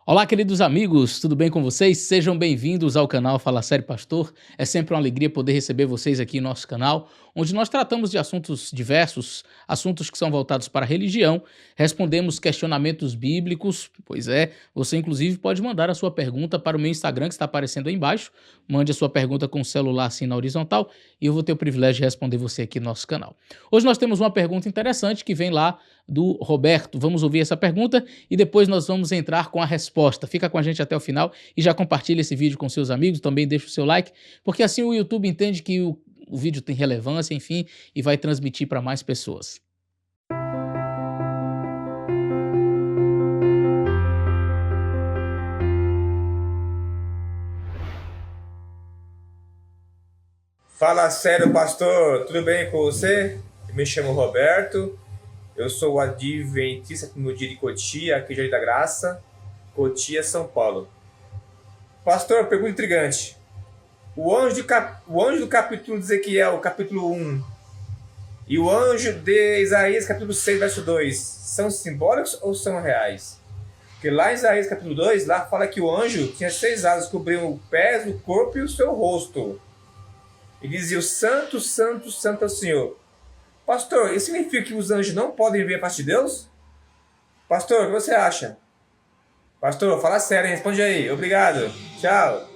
Olá, queridos amigos, tudo bem com vocês? Sejam bem-vindos ao canal Fala Sério Pastor. É sempre uma alegria poder receber vocês aqui no nosso canal, onde nós tratamos de assuntos diversos, assuntos que são voltados para a religião, respondemos questionamentos bíblicos. Pois é, você inclusive pode mandar a sua pergunta para o meu Instagram que está aparecendo aí embaixo. Mande a sua pergunta com o celular assim na horizontal e eu vou ter o privilégio de responder você aqui no nosso canal. Hoje nós temos uma pergunta interessante que vem lá do Roberto. Vamos ouvir essa pergunta e depois nós vamos entrar com a resposta. Fica com a gente até o final e já compartilha esse vídeo com seus amigos, também deixa o seu like, porque assim o YouTube entende que o vídeo tem relevância, enfim, e vai transmitir para mais pessoas. Fala sério, pastor, tudo bem com você? Eu me chamo Roberto, eu sou adventista no dia de Cotia, aqui em Jardim da Graça, Cotia, São Paulo. Pastor, pergunta intrigante. O anjo do capítulo de Ezequiel, capítulo 1, e o anjo de Isaías, capítulo 6, verso 2, são simbólicos ou são reais? Porque lá em Isaías, capítulo 2, lá fala que o anjo tinha 6 asas, cobriam o pés, o corpo e o seu rosto. E dizia: Santo, Santo, Santo é o Senhor. Pastor, isso significa que os anjos não podem ver a face de Deus? Pastor, o que você acha? Pastor, fala sério, hein? Responde aí. Obrigado. Tchau.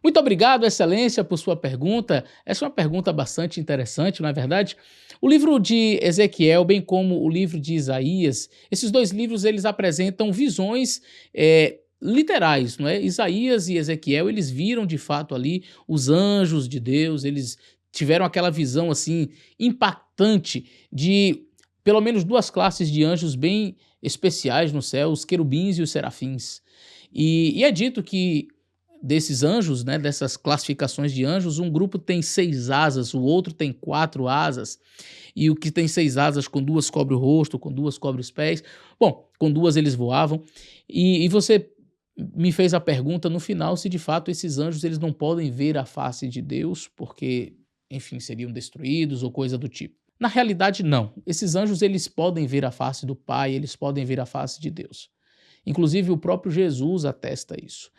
Muito obrigado, Excelência, por sua pergunta. Essa é uma pergunta bastante interessante, não é verdade? O livro de Ezequiel, bem como o livro de Isaías, esses dois livros eles apresentam visões literais, não é? Isaías e Ezequiel, eles viram de fato ali os anjos de Deus, eles tiveram aquela visão assim impactante de pelo menos duas classes de anjos bem especiais no céu, os querubins e os serafins. E é dito que desses anjos, né, dessas classificações de anjos, um grupo tem 6 asas, o outro tem 4 asas, e o que tem 6 asas com 2 cobre o rosto, com 2 cobre os pés. Bom, com 2 eles voavam. E você me fez a pergunta no final se de fato esses anjos eles não podem ver a face de Deus, porque, enfim, seriam destruídos ou coisa do tipo. Na realidade, não. Esses anjos eles podem ver a face do Pai, eles podem ver a face de Deus. Inclusive o próprio Jesus atesta isso.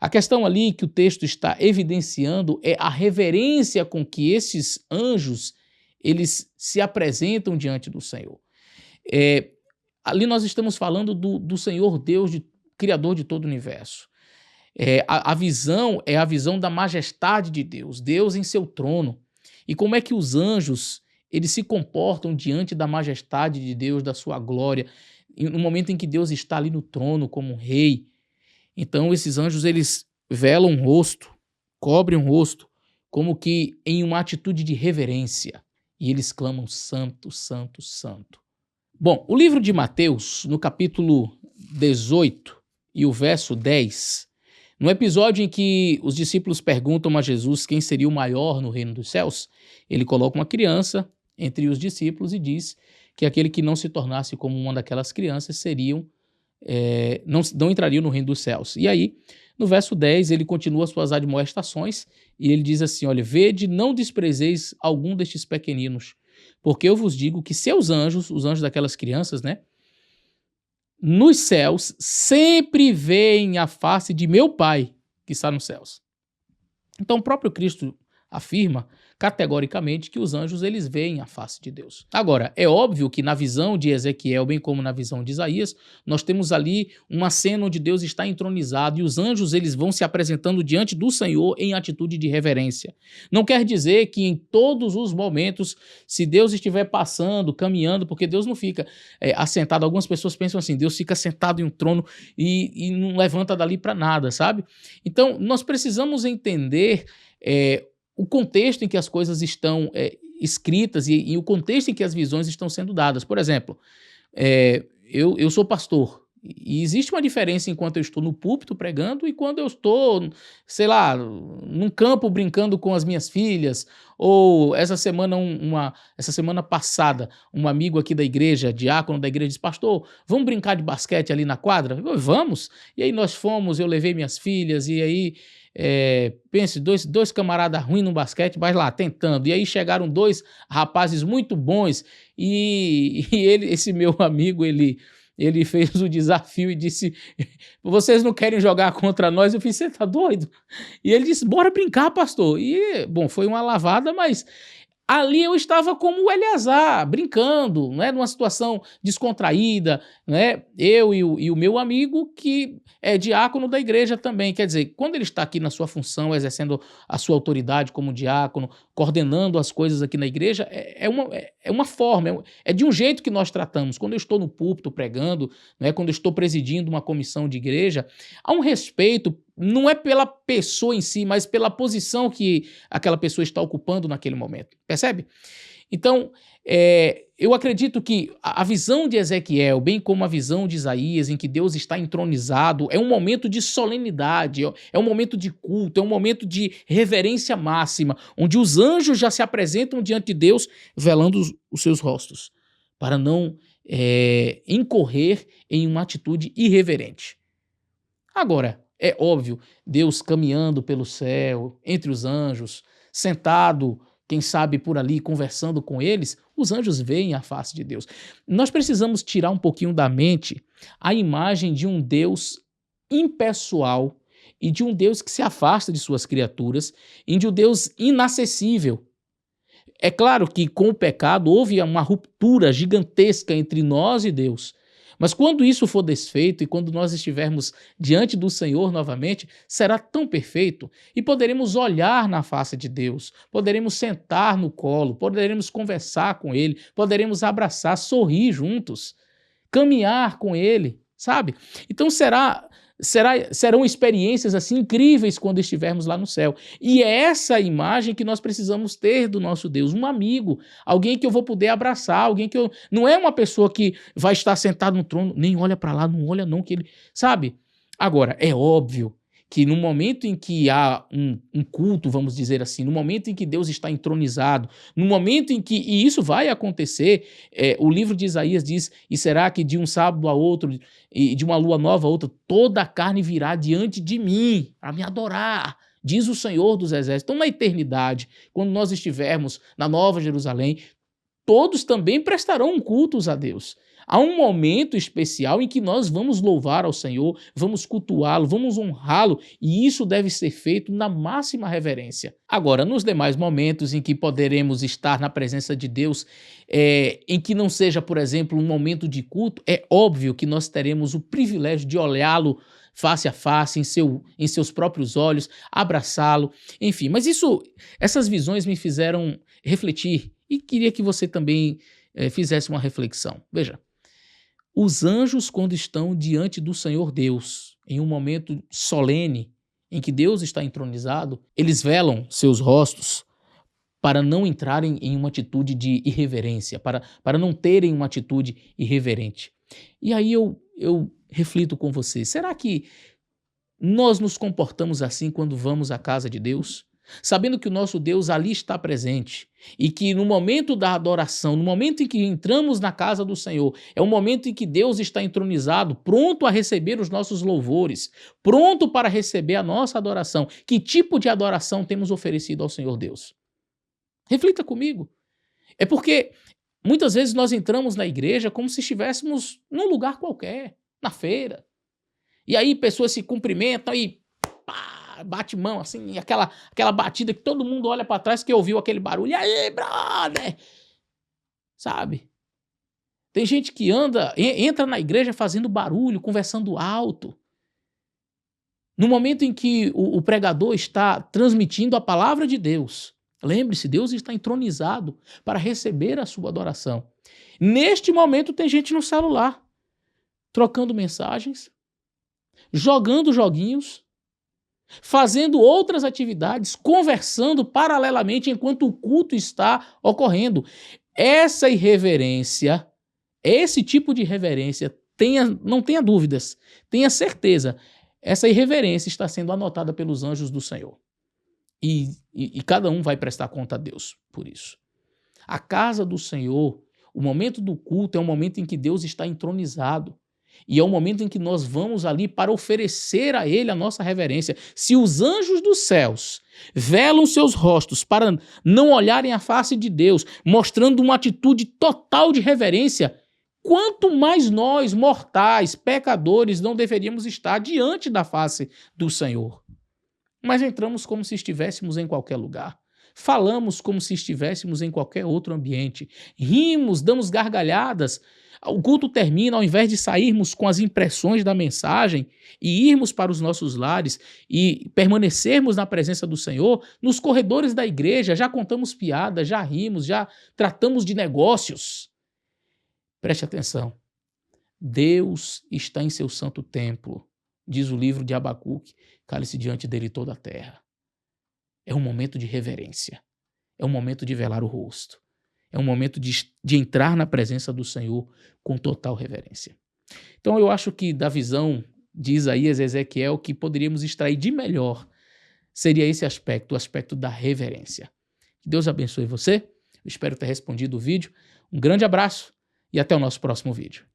A questão ali que o texto está evidenciando é a reverência com que esses anjos eles se apresentam diante do Senhor. Ali nós estamos falando do Senhor Deus, Criador de todo o universo. A visão é a visão da majestade de Deus, Deus em seu trono. E como é que os anjos eles se comportam diante da majestade de Deus, da sua glória, no momento em que Deus está ali no trono como um rei. Então esses anjos eles velam o rosto, cobrem o rosto, como que em uma atitude de reverência. E eles clamam: Santo, Santo, Santo. Bom, o livro de Mateus, no capítulo 18 e o verso 10, no episódio em que os discípulos perguntam a Jesus quem seria o maior no reino dos céus, ele coloca uma criança entre os discípulos e diz que aquele que não se tornasse como uma daquelas crianças não entrariam no reino dos céus. E aí, no verso 10, ele continua suas admoestações e ele diz assim: olha, vede, não desprezeis algum destes pequeninos, porque eu vos digo que seus anjos, os anjos daquelas crianças, né, nos céus sempre veem a face de meu Pai que está nos céus. Então o próprio Cristo afirma categoricamente que os anjos eles veem a face de Deus. Agora, é óbvio que na visão de Ezequiel, bem como na visão de Isaías, nós temos ali uma cena onde Deus está entronizado e os anjos eles vão se apresentando diante do Senhor em atitude de reverência. Não quer dizer que em todos os momentos, se Deus estiver passando, caminhando, porque Deus não fica assentado. Algumas pessoas pensam assim: Deus fica sentado em um trono e não levanta dali para nada, sabe? Então, nós precisamos entender o contexto em que as coisas estão escritas e o contexto em que as visões estão sendo dadas. Por exemplo, eu sou pastor e existe uma diferença enquanto eu estou no púlpito pregando e quando eu estou, sei lá, num campo brincando com as minhas filhas. Ou essa semana passada, um amigo aqui da igreja, diácono da igreja, disse: pastor, vamos brincar de basquete ali na quadra? Eu, vamos. E aí nós fomos, eu levei minhas filhas e aí pense, dois camaradas ruins no basquete, mas lá, tentando. E aí chegaram 2 rapazes muito bons e esse meu amigo, ele ele fez o desafio e disse, vocês não querem jogar contra nós? Eu fiz, você tá doido? E ele disse, bora brincar, pastor. E, bom, foi uma lavada, mas ali eu estava como o Eleazar, brincando, né, numa situação descontraída, né, eu e o meu amigo que é diácono da igreja também. Quer dizer, quando ele está aqui na sua função, exercendo a sua autoridade como diácono, coordenando as coisas aqui na igreja, é uma forma, é de um jeito que nós tratamos. Quando eu estou no púlpito pregando, né, quando eu estou presidindo uma comissão de igreja, há um respeito, não é pela pessoa em si, mas pela posição que aquela pessoa está ocupando naquele momento. Percebe? Então, eu acredito que a visão de Ezequiel, bem como a visão de Isaías, em que Deus está entronizado, é um momento de solenidade, é um momento de culto, é um momento de reverência máxima, onde os anjos já se apresentam diante de Deus, velando os seus rostos, para não incorrer em uma atitude irreverente. Agora, é óbvio, Deus caminhando pelo céu, entre os anjos, sentado, quem sabe por ali, conversando com eles, os anjos veem a face de Deus. Nós precisamos tirar um pouquinho da mente a imagem de um Deus impessoal e de um Deus que se afasta de suas criaturas e de um Deus inacessível. É claro que com o pecado houve uma ruptura gigantesca entre nós e Deus. Mas quando isso for desfeito e quando nós estivermos diante do Senhor novamente, será tão perfeito e poderemos olhar na face de Deus, poderemos sentar no colo, poderemos conversar com Ele, poderemos abraçar, sorrir juntos, caminhar com Ele, sabe? Então serão experiências assim incríveis quando estivermos lá no céu. E é essa imagem que nós precisamos ter do nosso Deus, um amigo, alguém que eu vou poder abraçar, alguém que não é uma pessoa que vai estar sentado no trono, nem olha para lá, não olha não, que ele, sabe? Agora, é óbvio que no momento em que há um culto, vamos dizer assim, no momento em que Deus está entronizado, no momento em que, e isso vai acontecer, o livro de Isaías diz, e será que de um sábado a outro, e de uma lua nova a outra, toda a carne virá diante de mim, a me adorar, diz o Senhor dos Exércitos. Então, na eternidade, quando nós estivermos na Nova Jerusalém, todos também prestarão cultos a Deus. Há um momento especial em que nós vamos louvar ao Senhor, vamos cultuá-lo, vamos honrá-lo, e isso deve ser feito na máxima reverência. Agora, nos demais momentos em que poderemos estar na presença de Deus, em que não seja, por exemplo, um momento de culto, é óbvio que nós teremos o privilégio de olhá-lo face a face, em seus próprios olhos, abraçá-lo, enfim. Mas essas visões me fizeram refletir e queria que você também fizesse uma reflexão. Veja, os anjos, quando estão diante do Senhor Deus, em um momento solene, em que Deus está entronizado, eles velam seus rostos para não entrarem em uma atitude de irreverência, para não terem uma atitude irreverente. E aí eu reflito com você, será que nós nos comportamos assim quando vamos à casa de Deus? Sabendo que o nosso Deus ali está presente e que no momento da adoração, no momento em que entramos na casa do Senhor, é o momento em que Deus está entronizado, pronto a receber os nossos louvores, pronto para receber a nossa adoração. Que tipo de adoração temos oferecido ao Senhor Deus? Reflita comigo. É porque muitas vezes nós entramos na igreja como se estivéssemos num lugar qualquer, na feira. E aí pessoas se cumprimentam e pá, bate mão, assim, aquela batida que todo mundo olha para trás que ouviu aquele barulho. E aí, brother? Sabe? Tem gente que entra na igreja fazendo barulho, conversando alto. No momento em que o pregador está transmitindo a palavra de Deus, lembre-se, Deus está entronizado para receber a sua adoração. Neste momento tem gente no celular, trocando mensagens, jogando joguinhos, fazendo outras atividades, conversando paralelamente enquanto o culto está ocorrendo. Essa irreverência, esse tipo de reverência, não tenha dúvidas, tenha certeza, essa irreverência está sendo anotada pelos anjos do Senhor. E cada um vai prestar conta a Deus por isso. A casa do Senhor, o momento do culto é um momento em que Deus está entronizado. E é o momento em que nós vamos ali para oferecer a Ele a nossa reverência. Se os anjos dos céus velam seus rostos para não olharem a face de Deus, mostrando uma atitude total de reverência, quanto mais nós, mortais, pecadores, não deveríamos estar diante da face do Senhor. Mas entramos como se estivéssemos em qualquer lugar. Falamos como se estivéssemos em qualquer outro ambiente. Rimos, damos gargalhadas. O culto termina, ao invés de sairmos com as impressões da mensagem e irmos para os nossos lares e permanecermos na presença do Senhor, nos corredores da igreja já contamos piadas, já rimos, já tratamos de negócios. Preste atenção. Deus está em seu santo templo, diz o livro de Abacuque, cale-se diante dele toda a terra. É um momento de reverência, é um momento de velar o rosto, é um momento de entrar na presença do Senhor com total reverência. Então eu acho que da visão de Isaías e Ezequiel, que poderíamos extrair de melhor seria esse aspecto, o aspecto da reverência. Que Deus abençoe você, eu espero ter respondido o vídeo. Um grande abraço e até o nosso próximo vídeo.